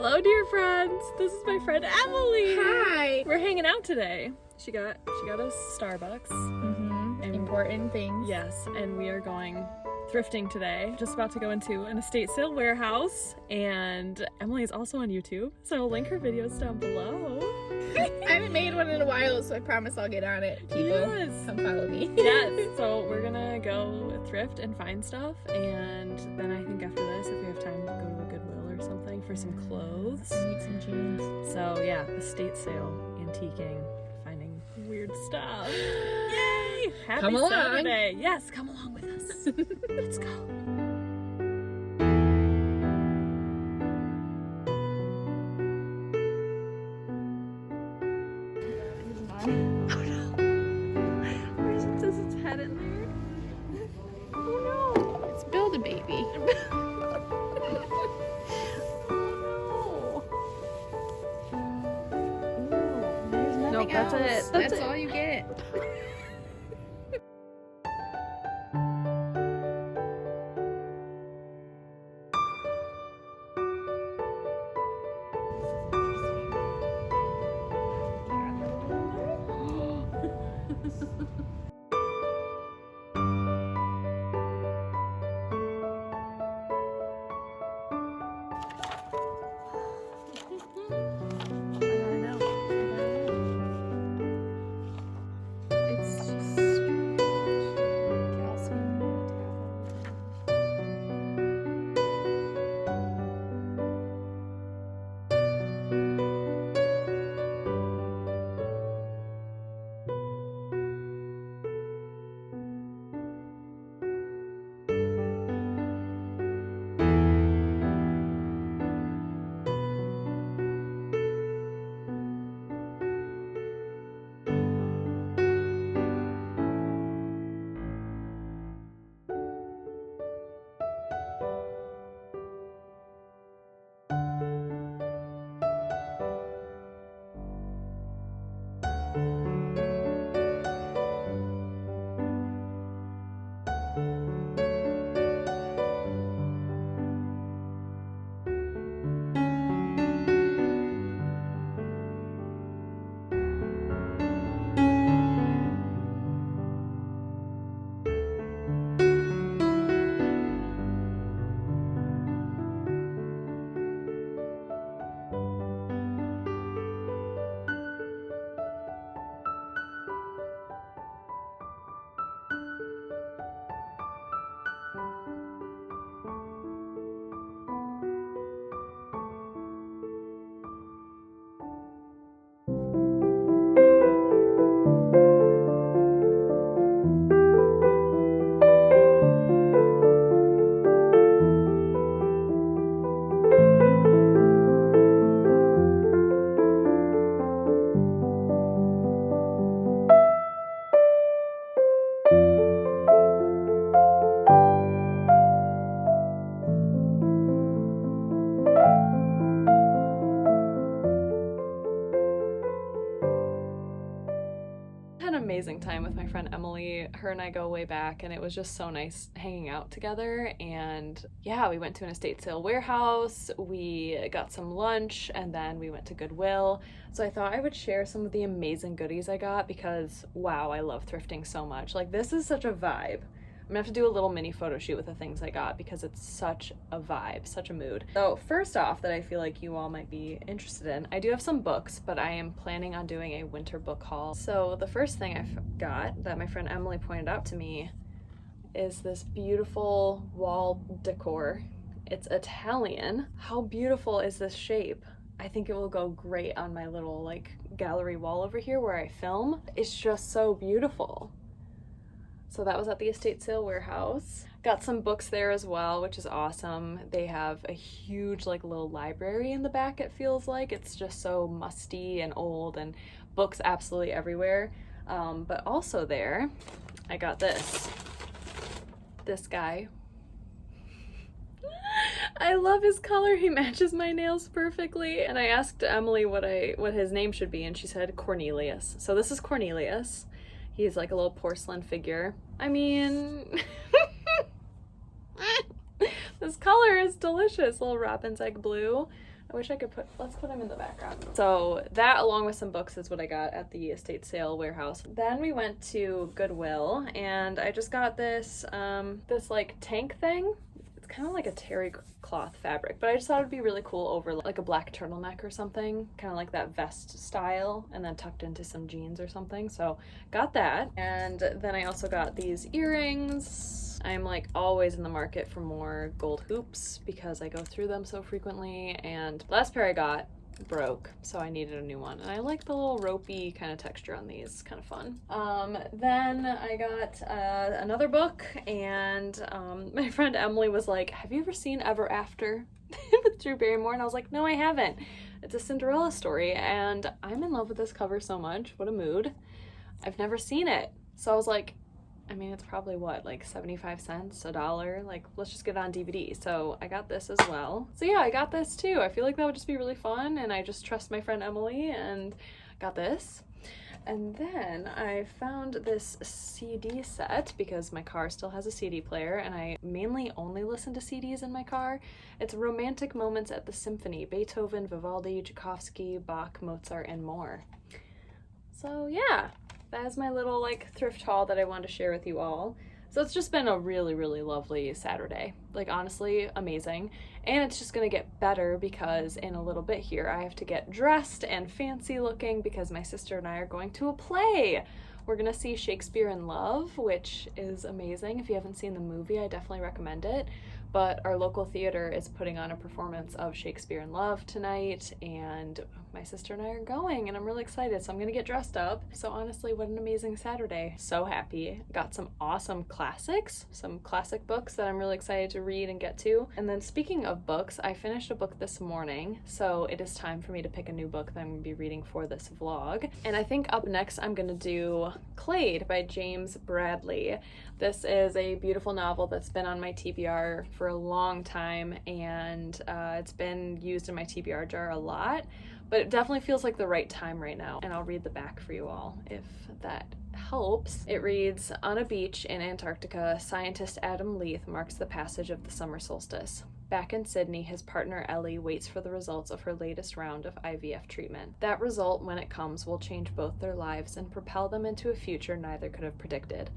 Hello, dear friends. This is my friend Emily. Hi. We're hanging out today. She got us Starbucks. And important things. Yes, and we are going thrifting today. Just about to go into an estate sale warehouse, and Emily is also on YouTube, so I'll link her videos down below. I haven't made one in a while, so I promise I'll get on it. People, Yes. come follow me. Yes, so we're gonna go thrift and find stuff, and then I think after this, if we have time, we'll go to a Goodwill or something for some clothes. I need some jeans. So yeah, estate sale, antiquing, finding weird stuff. Yay! Happy Come along. Saturday! Yes, come along with us. Let's go. Does its head in there? Oh no! Let's build a baby. Nope, that's it. That's all you get. Amazing time with my friend Emily. Her and I go way back, and it was just so nice hanging out together. And yeah, we went to an estate sale warehouse, we got some lunch, and then we went to Goodwill. So I thought I would share some of the amazing goodies I got because wow, I love thrifting so much. Like, this is such a vibe. I'm gonna have to do a little mini photo shoot with the things I got because it's such a vibe, such a mood. So first off, that I feel like you all might be interested in, I do have some books, but I am planning on doing a winter book haul. So the first thing I got that my friend Emily pointed out to me is this beautiful wall decor. It's Italian. How beautiful is this shape? I think it will go great on my little like gallery wall over here where I film. It's just so beautiful. So that was at the estate sale warehouse. Got some books there as well, which is awesome. They have a huge like little library in the back, it feels like. It's just so musty and old and books absolutely everywhere. But also there, I got this guy. I love his color. He matches my nails perfectly. And I asked Emily what his name should be, and she said Cornelius. So this is Cornelius. He's like a little porcelain figure. I mean, this color is delicious. Little robin's egg blue. I wish I could let's put him in the background. So that, along with some books, is what I got at the estate sale warehouse. Then we went to Goodwill, and I just got this, this like tank thing. It's kind of like a terry cloth fabric, but I just thought it'd be really cool over like a black turtleneck or something, kind of like that vest style, and then tucked into some jeans or something. So got that. And then I also got these earrings. I'm like always in the market for more gold hoops because I go through them so frequently, and the last pair I got broke, so I needed a new one, and I like the little ropey kind of texture on these, kind of fun. Then I got another book, and my friend Emily was like, have you ever seen Ever After with Drew Barrymore? And I was like, no, I haven't. It's a Cinderella story, and I'm in love with this cover so much. What a mood. I've never seen it, so I was like, I mean, it's probably what, like 75 cents, $1? Like, let's just get it on DVD. So I got this as well. So yeah, I got this too. I feel like that would just be really fun, and I just trust my friend Emily and got this. And then I found this CD set because my car still has a CD player, and I mainly only listen to CDs in my car. It's Romantic Moments at the Symphony, Beethoven, Vivaldi, Tchaikovsky, Bach, Mozart, and more. So yeah. That is my little like thrift haul that I wanted to share with you all. So it's just been a really, really lovely Saturday. Like, honestly, amazing. And it's just gonna get better because in a little bit here I have to get dressed and fancy looking because my sister and I are going to a play. We're gonna see Shakespeare in Love, which is amazing. If you haven't seen the movie, I definitely recommend it. But our local theater is putting on a performance of Shakespeare in Love tonight, and my sister and I are going, and I'm really excited, so I'm gonna get dressed up. So honestly, what an amazing Saturday. So happy. Got some awesome classics, some classic books that I'm really excited to read and get to. And then speaking of books, I finished a book this morning, so it is time for me to pick a new book that I'm gonna be reading for this vlog. And I think up next I'm gonna do Clade by James Bradley. This is a beautiful novel that's been on my TBR for a long time, and it's been used in my TBR jar a lot, but it definitely feels like the right time right now. And I'll read the back for you all if that helps. It reads, on a beach in Antarctica, scientist Adam Leith marks the passage of the summer solstice. Back in Sydney, his partner Ellie waits for the results of her latest round of IVF treatment. That result, when it comes, will change both their lives and propel them into a future neither could have predicted.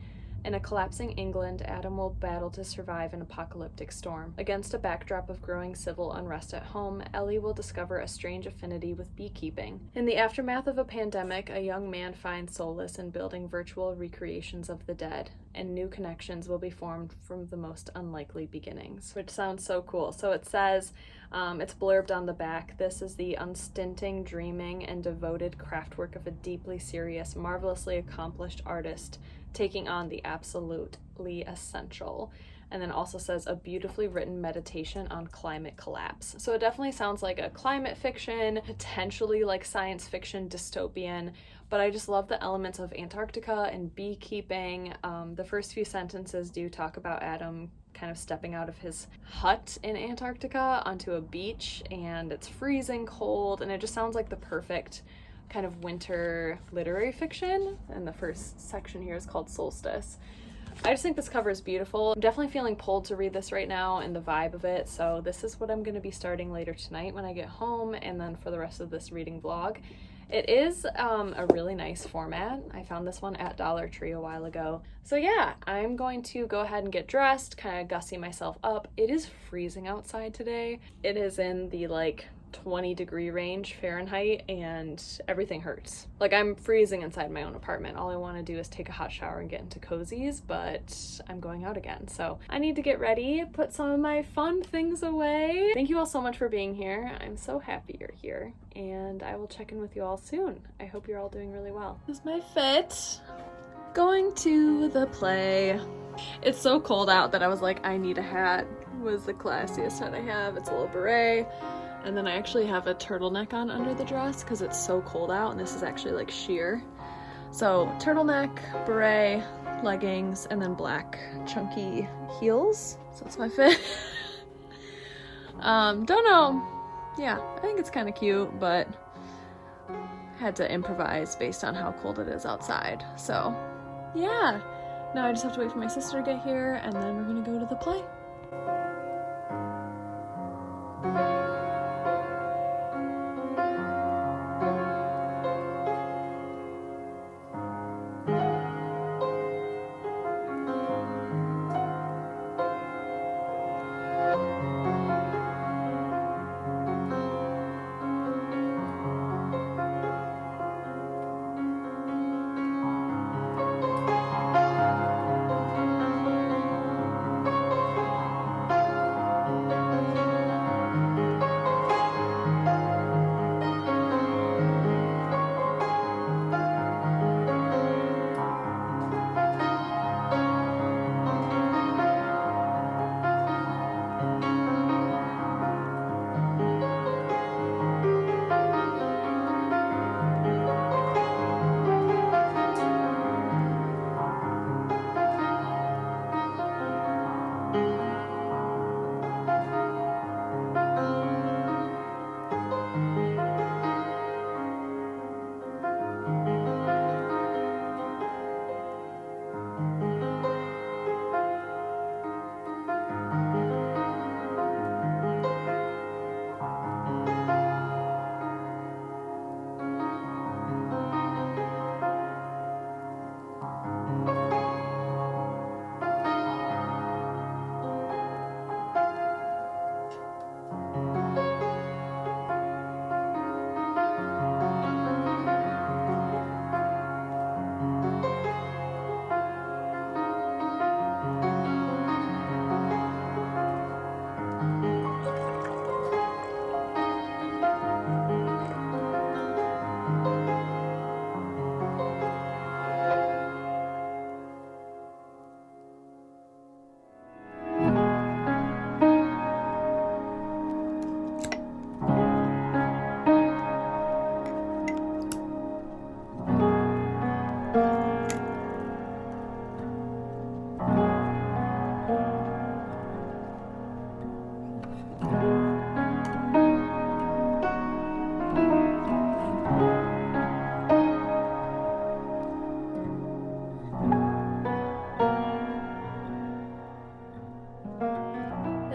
In a collapsing England, Adam will battle to survive an apocalyptic storm. Against a backdrop of growing civil unrest at home, Ellie will discover a strange affinity with beekeeping. In the aftermath of a pandemic, a young man finds solace in building virtual recreations of the dead, and new connections will be formed from the most unlikely beginnings, which sounds so cool. So it says, it's blurbed on the back, this is the unstinting dreaming and devoted craftwork of a deeply serious, marvelously accomplished artist, taking on the absolutely essential. And then also says a beautifully written meditation on climate collapse. So it definitely sounds like a climate fiction, potentially like science fiction dystopian, but I just love the elements of Antarctica and beekeeping. The first few sentences do talk about Adam kind of stepping out of his hut in Antarctica onto a beach, and it's freezing cold, and it just sounds like the perfect kind of winter literary fiction. And the first section here is called Solstice. I just think this cover is beautiful. I'm definitely feeling pulled to read this right now and the vibe of it, so this is what I'm going to be starting later tonight when I get home, and then for the rest of this reading vlog. It is a really nice format. I found this one at Dollar Tree a while ago. So yeah, I'm going to go ahead and get dressed, kind of gussy myself up. It is freezing outside today. It is in the like 20-degree range Fahrenheit, and everything hurts. Like, I'm freezing inside my own apartment. All I want to do is take a hot shower and get into cozies, but I'm going out again. So I need to get ready, put some of my fun things away. Thank you all so much for being here. I'm so happy you're here, and I will check in with you all soon. I hope you're all doing really well. This is my fit. Going to the play. It's so cold out that I was like, I need a hat. It was the classiest hat I have. It's a little beret. And then I actually have a turtleneck on under the dress because it's so cold out, and this is actually like sheer. So turtleneck, beret, leggings, and then black chunky heels. So that's my fit. Don't know. Yeah, I think it's kind of cute, but had to improvise based on how cold it is outside. So yeah, now I just have to wait for my sister to get here, and then we're gonna go to the play.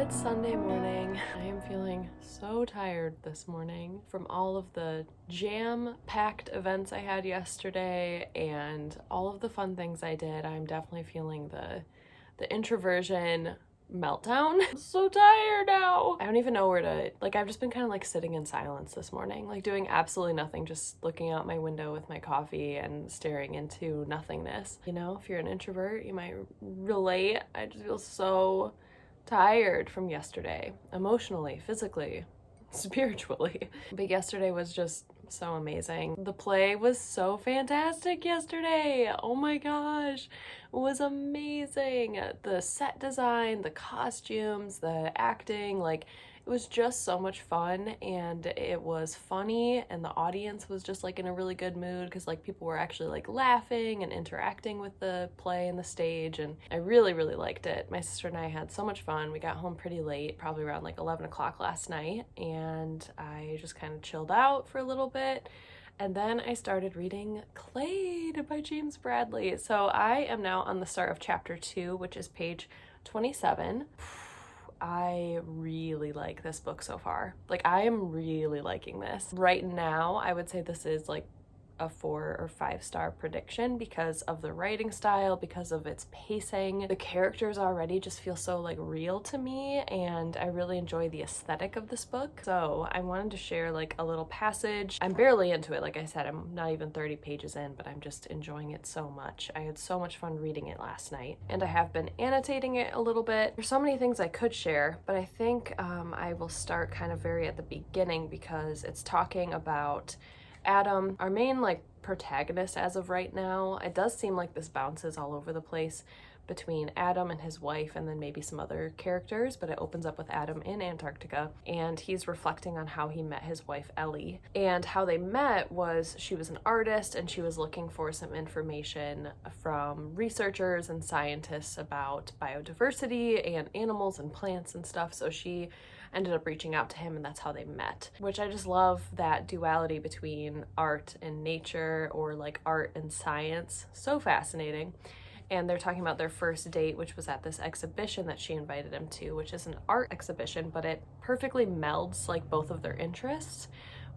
It's Sunday morning. I am feeling so tired this morning from all of the jam-packed events I had yesterday and all of the fun things I did. I'm definitely feeling the introversion meltdown. I'm so tired now. I don't even know where to, I've just been kind of sitting in silence this morning, doing absolutely nothing, just looking out my window with my coffee and staring into nothingness. You know, if you're an introvert, you might relate. I just feel so tired from yesterday, emotionally, physically, spiritually. But yesterday was just so amazing. The play was so fantastic yesterday. Oh my gosh, it was amazing. The set design, the costumes, the acting, it was just so much fun, and it was funny, and the audience was just in a really good mood because people were actually laughing and interacting with the play and the stage, and I really liked it. My sister and I had so much fun. We got home pretty late, probably around 11 o'clock last night, and I just kind of chilled out for a little bit. And then I started reading Clade by James Bradley. So I am now on the start of chapter 2, which is page 27. I really like this book so far. I am really liking this. Right now, I would say this is a 4 or 5 star prediction because of the writing style, because of its pacing. The characters already just feel so real to me, and I really enjoy the aesthetic of this book. So I wanted to share a little passage. I'm barely into it. Like I said, I'm not even 30 pages in, but I'm just enjoying it so much. I had so much fun reading it last night, and I have been annotating it a little bit. There's so many things I could share, but I think I will start kind of very at the beginning because it's talking about Adam, our main protagonist as of right now. It does seem like this bounces all over the place between Adam and his wife and then maybe some other characters, but it opens up with Adam in Antarctica, and he's reflecting on how he met his wife Ellie. And how they met was she was an artist and she was looking for some information from researchers and scientists about biodiversity and animals and plants and stuff, so she ended up reaching out to him, and that's how they met. Which I just love that duality between art and nature, or art and science. So fascinating. And they're talking about their first date, which was at this exhibition that she invited him to, which is an art exhibition, but it perfectly melds both of their interests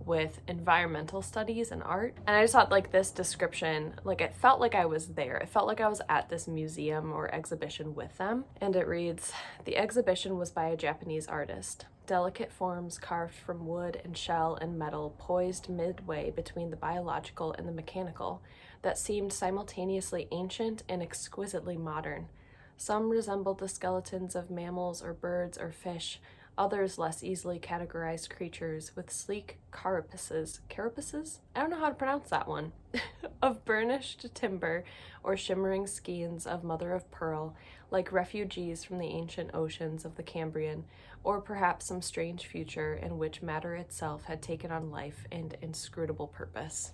with environmental studies and art. And I just thought this description, it felt like I was there. It felt like I was at this museum or exhibition with them. And it reads, "The exhibition was by a Japanese artist. Delicate forms carved from wood and shell and metal poised midway between the biological and the mechanical that seemed simultaneously ancient and exquisitely modern. Some resembled the skeletons of mammals or birds or fish, others less easily categorized creatures with sleek carapaces. Carapaces? I don't know how to pronounce that one. Of burnished timber or shimmering skeins of mother of pearl, like refugees from the ancient oceans of the Cambrian, or perhaps some strange future in which matter itself had taken on life and inscrutable purpose."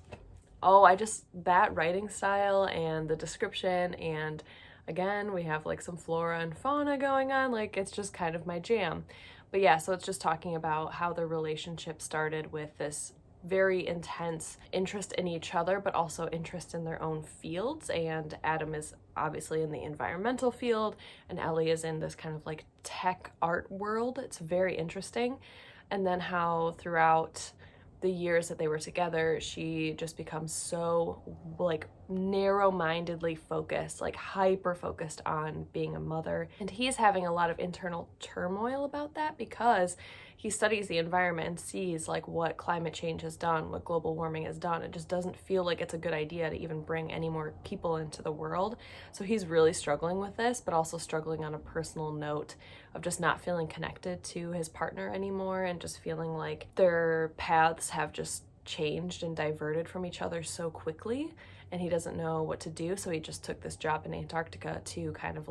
Oh, that writing style and the description, and again, we have some flora and fauna going on, it's just kind of my jam. But yeah, so it's just talking about how their relationship started with this very intense interest in each other, but also interest in their own fields. And Adam is obviously in the environmental field, and Ellie is in this kind of tech art world. It's very interesting. And then how throughout the years that they were together, she just becomes so narrow-mindedly focused, hyper-focused on being a mother. And he's having a lot of internal turmoil about that because he studies the environment and sees what climate change has done, what global warming has done. It just doesn't feel like it's a good idea to even bring any more people into the world. So he's really struggling with this, but also struggling on a personal note of just not feeling connected to his partner anymore, and just feeling like their paths have just changed and diverted from each other so quickly, and he doesn't know what to do. So he just took this job in Antarctica to kind of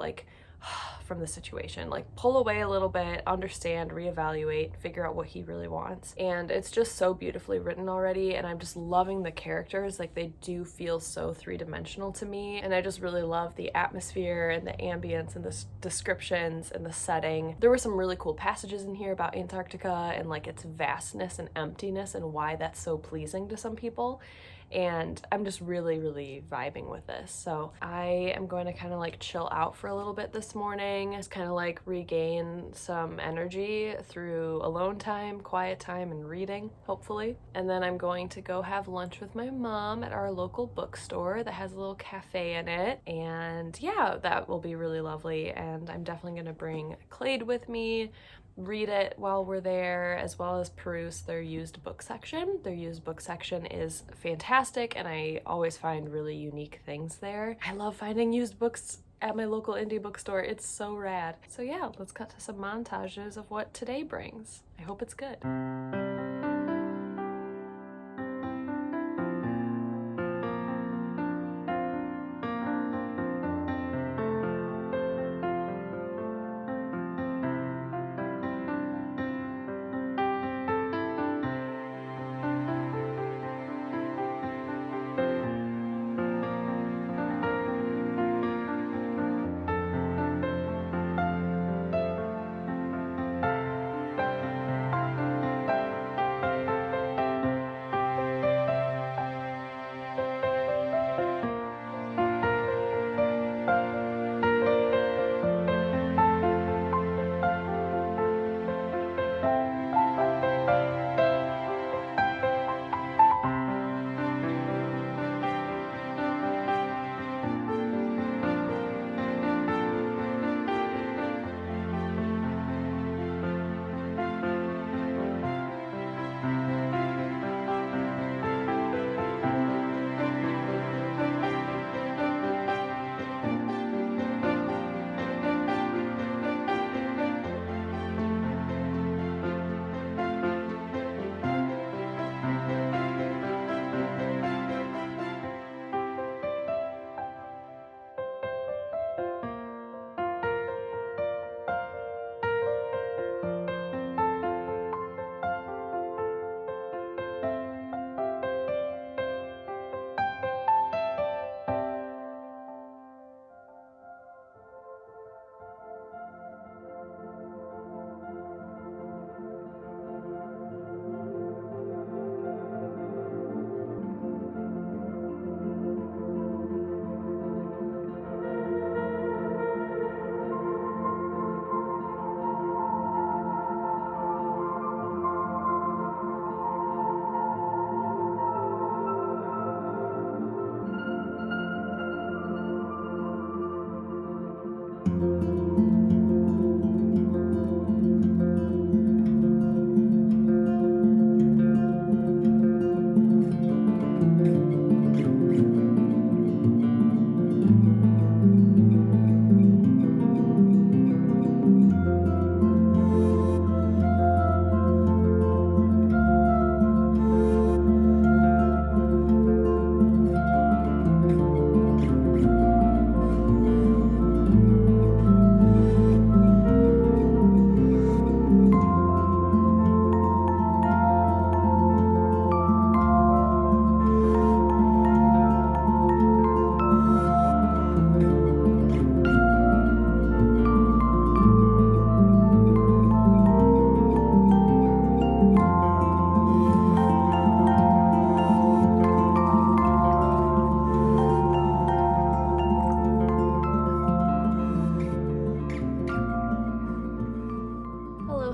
from the situation, pull away a little bit, understand, reevaluate, figure out what he really wants. And it's just so beautifully written already, and I'm just loving the characters. They do feel so three-dimensional to me, and I just really love the atmosphere and the ambience and the descriptions and the setting. There were some really cool passages in here about Antarctica and its vastness and emptiness and why that's so pleasing to some people. and I'm just really, really vibing with this. So I am going to kind of like chill out for a little bit this morning, just kind of like regain some energy through alone time, quiet time, and reading, hopefully. And then I'm going to go have lunch with my mom at our local bookstore that has a little cafe in it. And yeah, that will be really lovely. And I'm definitely going to bring Clade with me, read it while we're there, as well as peruse their used book section. Their used book section is fantastic, and I always find really unique things there. I love finding used books at my local indie bookstore. It's so rad. So yeah, let's cut to some montages of what today brings. I hope it's good.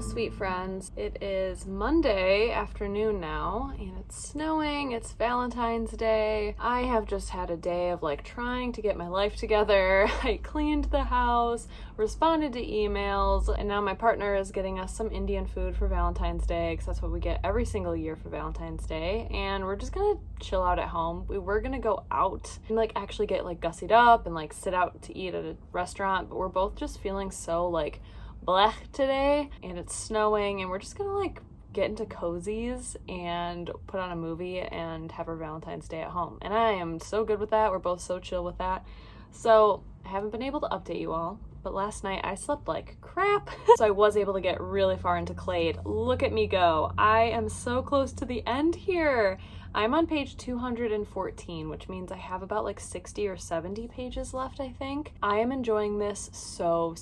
Sweet friends, it is Monday afternoon now and it's snowing. It's Valentine's Day. I have just had a day of like trying to get my life together. I cleaned the house, responded to emails, and now my partner is getting us some Indian food for Valentine's Day because that's what we get every single year for Valentine's Day, and we're just gonna chill out at home. We were gonna go out and like actually get like gussied up and like sit out to eat at a restaurant, but we're both just feeling so like blech today, and it's snowing, and we're just gonna like get into cozies and put on a movie and have our Valentine's Day at home. And I am so good with that. We're both so chill with that. So I haven't been able to update you all, but last night I slept like crap. So I was able to get really far into Clade. Look at me go. I am so close to the end here. I'm on page 214, which means I have about like 60 or 70 pages left, I think. I am enjoying this so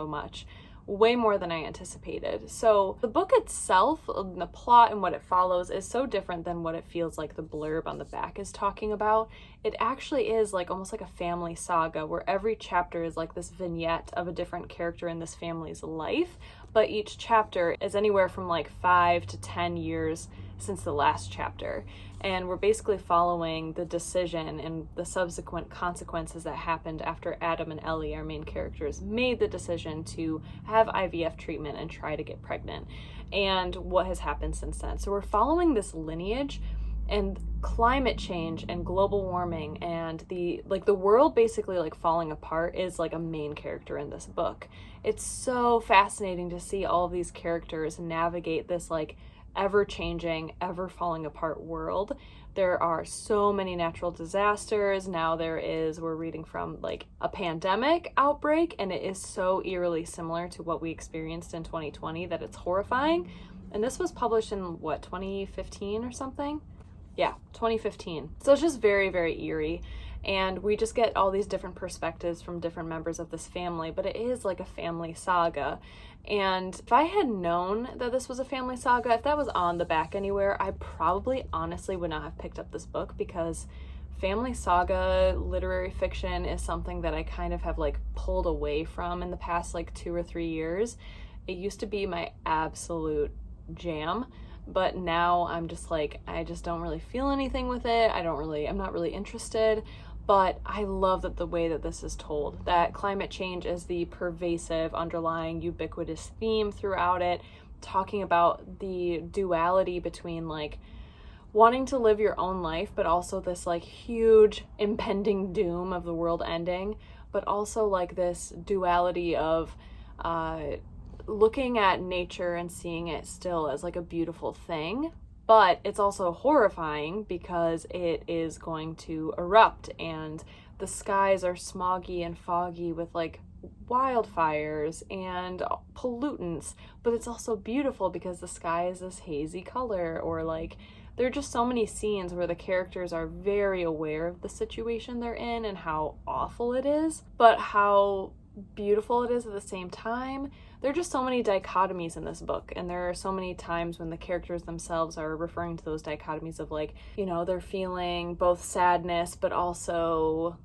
much. way more than I anticipated. So the book itself, the plot and what it follows is so different than what it feels like the blurb on the back is talking about. It actually is like almost like a family saga where every chapter is like this vignette of a different character in this family's life, but each chapter is anywhere from like 5 to 10 years since the last chapter. And we're basically following the decision and the subsequent consequences that happened after Adam and Ellie, our main characters, made the decision to have IVF treatment and try to get pregnant, and what has happened since then. So we're following this lineage, and climate change and global warming and the world basically like falling apart is like a main character in this book. It's so fascinating to see all of these characters navigate this like ever-changing, ever-falling-apart world. There are so many natural disasters. Now we're reading from like a pandemic outbreak, and it is so eerily similar to what we experienced in 2020 that it's horrifying. And this was published in, 2015 or something? Yeah, 2015. So it's just very, very eerie. And we just get all these different perspectives from different members of this family, but it is like a family saga. And if I had known that this was a family saga, if that was on the back anywhere, I probably honestly would not have picked up this book, because family saga literary fiction is something that I kind of have like pulled away from in the past like 2 or 3 years. It used to be my absolute jam, but now I'm just like, I just don't really feel anything with it. I'm not really interested. But I love that the way that this is told, that climate change is the pervasive, underlying, ubiquitous theme throughout it, talking about the duality between like wanting to live your own life, but also this like huge impending doom of the world ending, but also like this duality of looking at nature and seeing it still as like a beautiful thing. But it's also horrifying because it is going to erupt, and the skies are smoggy and foggy with like wildfires and pollutants, but it's also beautiful because the sky is this hazy color. Or like there are just so many scenes where the characters are very aware of the situation they're in and how awful it is, but how beautiful it is at the same time. There are just so many dichotomies in this book, and there are so many times when the characters themselves are referring to those dichotomies of like, they're feeling both sadness but also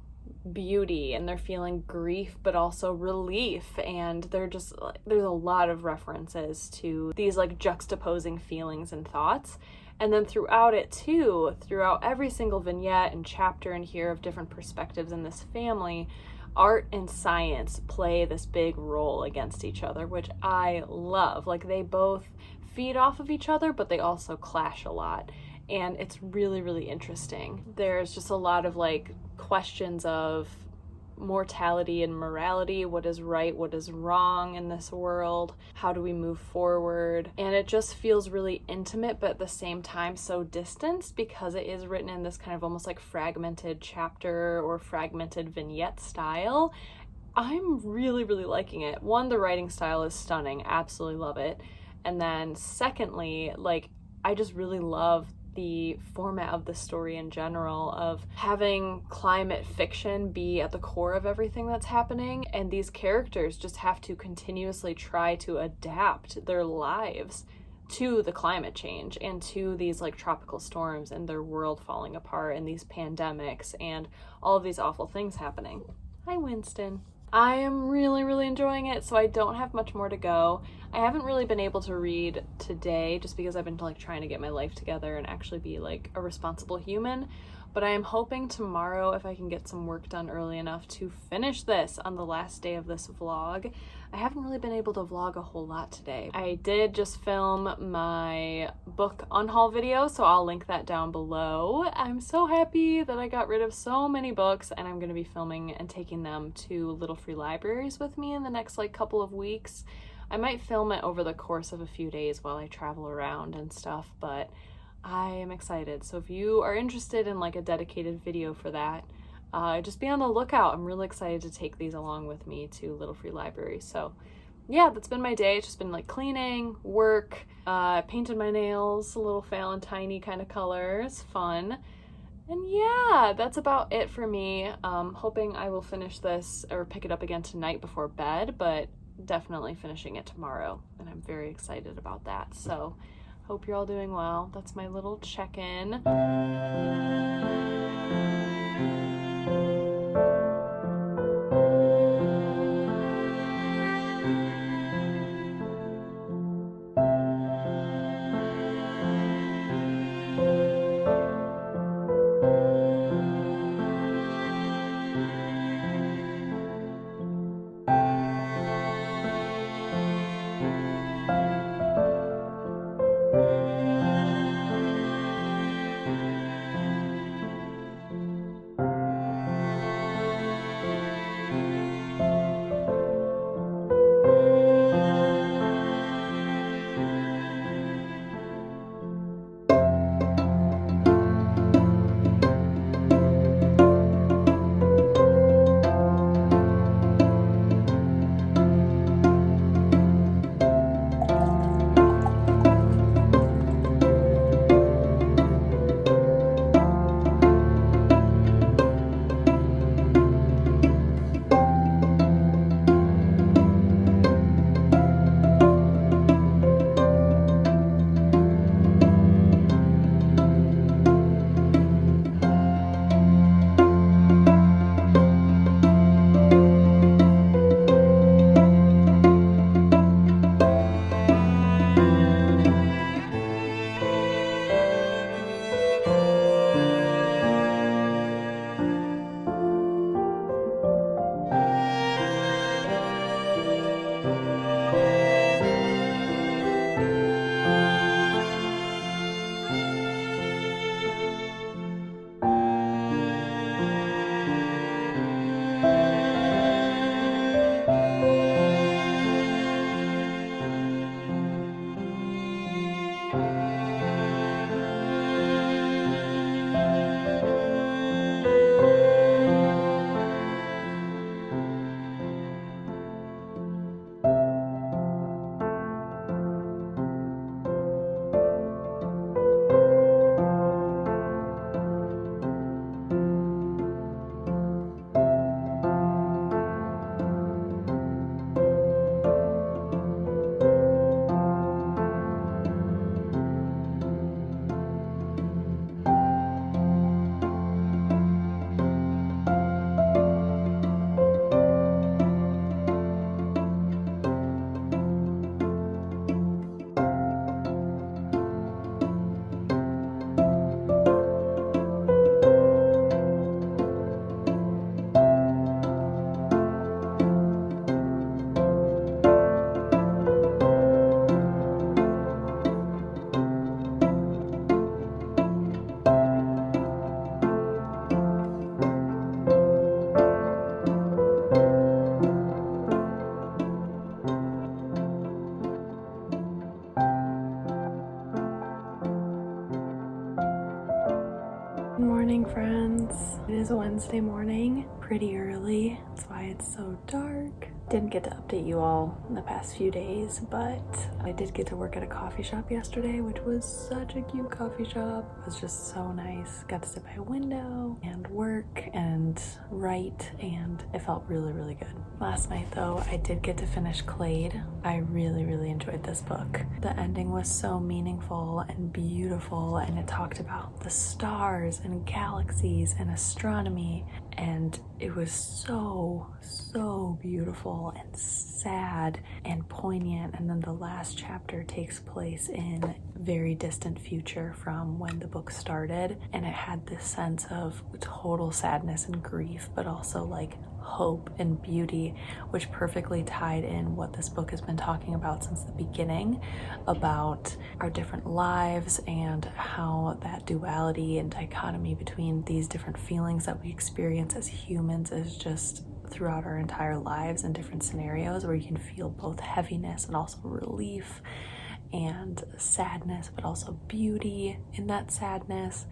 beauty, and they're feeling grief but also relief, and there's a lot of references to these like juxtaposing feelings and thoughts. And then throughout every single vignette and chapter in here of different perspectives in this family, art and science play this big role against each other, which I love. Like they both feed off of each other, but they also clash a lot. And it's really, really interesting. There's just a lot of like questions of mortality and morality. What is right? What is wrong in this world? How do we move forward? And it just feels really intimate, but at the same time so distanced, because it is written in this kind of almost like fragmented chapter or fragmented vignette style. I'm really, really liking it. One, the writing style is stunning. Absolutely love it. And then secondly, like I just really love the format of the story in general, of having climate fiction be at the core of everything that's happening, and these characters just have to continuously try to adapt their lives to the climate change and to these like tropical storms and their world falling apart and these pandemics and all of these awful things happening. Hi, Winston. I am really, really enjoying it, so I don't have much more to go. I haven't really been able to read today just because I've been like trying to get my life together and actually be like a responsible human, but I am hoping tomorrow, if I can get some work done early enough, to finish this on the last day of this vlog. I haven't really been able to vlog a whole lot today. I did just film my book unhaul video, so I'll link that down below. I'm so happy that I got rid of so many books, and I'm going to be filming and taking them to little free libraries with me in the next like couple of weeks. I might film it over the course of a few days while I travel around and stuff, but I am excited. So if you are interested in like a dedicated video for that, just be on the lookout. I'm really excited to take these along with me to little free libraries. So yeah, that's been my day. It's just been like cleaning, work, painted my nails a little Valentine-y kind of colors, fun. And yeah, that's about it for me. Hoping I will finish this or pick it up again tonight before bed, but definitely finishing it tomorrow, and I'm very excited about that. So hope you're all doing well. That's my little check-in. Good morning, friends. It is a Wednesday morning, pretty early. That's why it's so dark. Didn't get to update you all in the past few days, but I did get to work at a coffee shop yesterday, which was such a cute coffee shop. It was just so nice. Got to sit by a window and work and write, and it felt really, really good. Last night, though, I did get to finish Clade. I really, really enjoyed this book. The ending was so meaningful and beautiful, and it talked about the stars and galaxies and astronomy, and it was so beautiful and sad and poignant. And then the last chapter takes place in very distant future from when the book started, and it had this sense of total sadness and grief, but also like hope and beauty, which perfectly tied in what this book has been talking about since the beginning, about our different lives and how that duality and dichotomy between these different feelings that we experience as humans is just throughout our entire lives in different scenarios, where you can feel both heaviness and also relief and sadness, but also beauty in that sadness.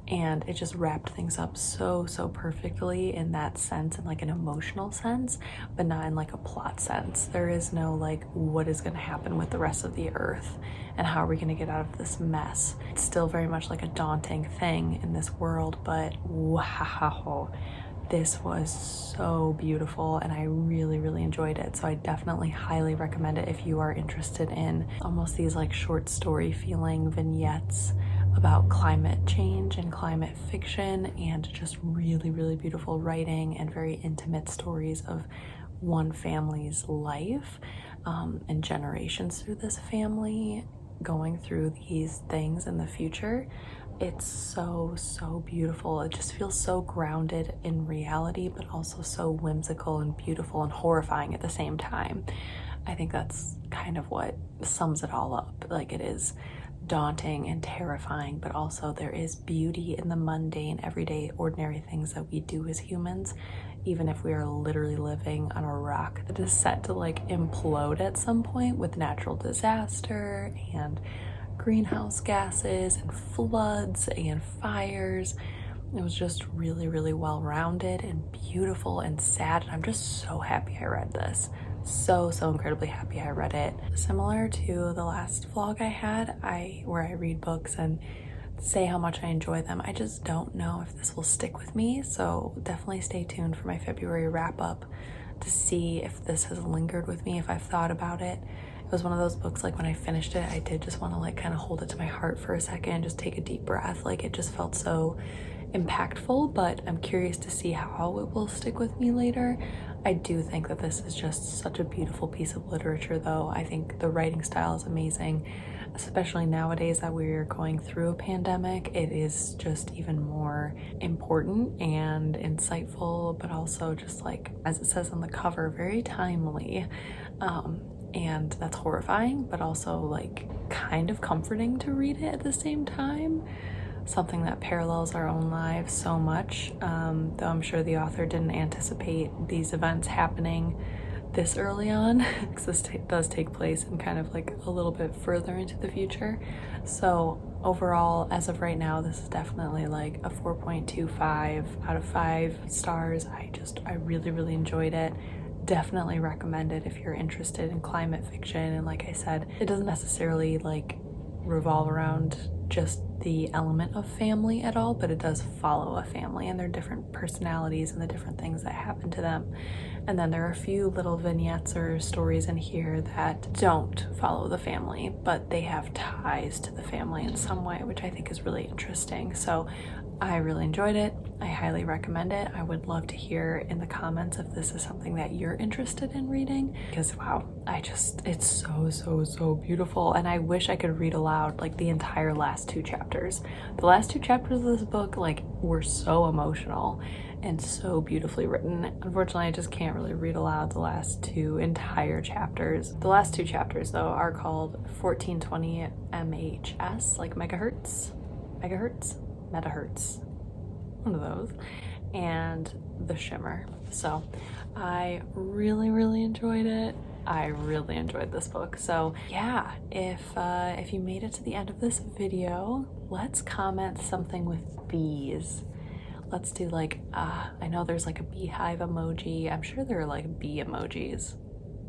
And it just wrapped things up so perfectly in that sense, in like an emotional sense, but not in like a plot sense. There is no like, what is going to happen with the rest of the earth and how are we going to get out of this mess. It's still very much like a daunting thing in this world, but wow, this was so beautiful and I really, really enjoyed it. So I definitely highly recommend it if you are interested in almost these like short story feeling vignettes about climate change and climate fiction, and just really, really beautiful writing and very intimate stories of one family's life and generations through this family going through these things in the future. It's so beautiful. It just feels so grounded in reality, but also so whimsical and beautiful and horrifying at the same time. I think that's kind of what sums it all up. Like, it is daunting and terrifying, but also there is beauty in the mundane, everyday, ordinary things that we do as humans, even if we are literally living on a rock that is set to like implode at some point with natural disaster and greenhouse gases and floods and fires. It was just really, really well-rounded and beautiful and sad, and I'm just so happy I read this. So incredibly happy I read it. Similar to the last vlog I had, where I read books and say how much I enjoy them, I just don't know if this will stick with me, so definitely stay tuned for my February wrap-up to see if this has lingered with me, if I've thought about it. It was one of those books, like when I finished it, I did just want to like kind of hold it to my heart for a second and just take a deep breath. Like, it just felt so impactful, but I'm curious to see how it will stick with me later. I do think that this is just such a beautiful piece of literature, though. I think the writing style is amazing, especially nowadays that we're going through a pandemic. It is just even more important and insightful, but also just like, as it says on the cover, very timely. And that's horrifying, but also like kind of comforting to read it at the same time. Something that parallels our own lives so much, though I'm sure the author didn't anticipate these events happening this early on, because this does take place in kind of like a little bit further into the future. So overall, as of right now, this is definitely like a 4.25 out of 5 stars. I really, really enjoyed it. Definitely recommend it if you're interested in climate fiction. And like I said, it doesn't necessarily like revolve around just the element of family at all, but it does follow a family and their different personalities and the different things that happen to them. And then there are a few little vignettes or stories in here that don't follow the family, but they have ties to the family in some way, which I think is really interesting. So I really enjoyed it. I highly recommend it. I would love to hear in the comments if this is something that you're interested in reading, because wow, it's so beautiful. And I wish I could read aloud like the entire last 2 chapters. The last 2 chapters of this book like were so emotional and so beautifully written. Unfortunately, I just can't really read aloud the last 2 entire chapters. The last 2 chapters though are called 1420 MHS, like megahertz, metahertz, one of those, and The Shimmer. So I really enjoyed it. I really enjoyed this book. So yeah, if you made it to the end of this video, let's comment something with bees. Let's do like I know there's like a beehive emoji. I'm sure there are like bee emojis,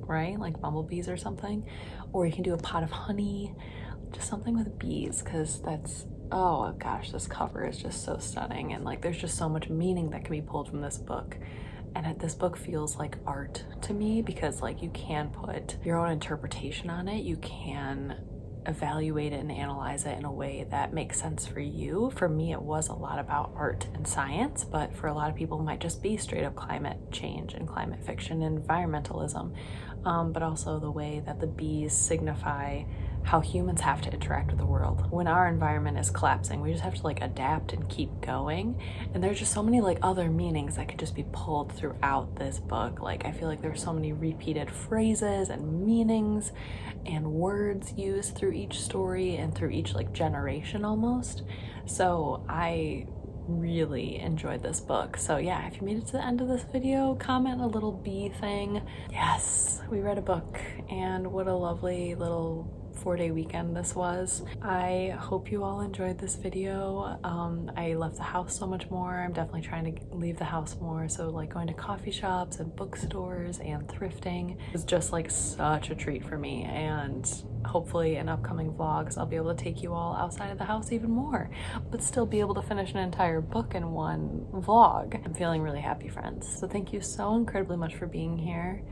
right? Like bumblebees or something. Or you can do a pot of honey, just something with bees, because that's, oh gosh, this cover is just so stunning, and like there's just so much meaning that can be pulled from this book. And this book feels like art to me, because like you can put your own interpretation on it. You can evaluate it and analyze it in a way that makes sense for you. For me, it was a lot about art and science, but for a lot of people it might just be straight up climate change and climate fiction and environmentalism, but also the way that the bees signify how humans have to interact with the world. When our environment is collapsing, we just have to like adapt and keep going. And there's just so many like other meanings that could just be pulled throughout this book. Like I feel like there's so many repeated phrases and meanings and words used through each story and through each like generation almost. So I really enjoyed this book. So yeah, if you made it to the end of this video, comment a little bee thing. Yes, we read a book, and what a lovely little 4-day weekend this was. I hope you all enjoyed this video. I left the house so much more. I'm definitely trying to leave the house more. So like going to coffee shops and bookstores and thrifting is just like such a treat for me. And hopefully in upcoming vlogs, I'll be able to take you all outside of the house even more, but still be able to finish an entire book in one vlog. I'm feeling really happy, friends. So thank you so incredibly much for being here.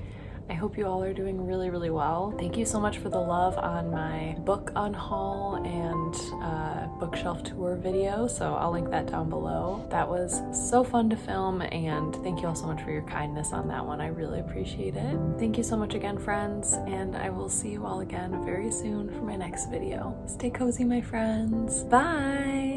I hope you all are doing really, really well. Thank you so much for the love on my book unhaul and bookshelf tour video, so I'll link that down below. That was so fun to film, and thank you all so much for your kindness on that one. I really appreciate it. Thank you so much again, friends, and I will see you all again very soon for my next video. Stay cozy, my friends. Bye!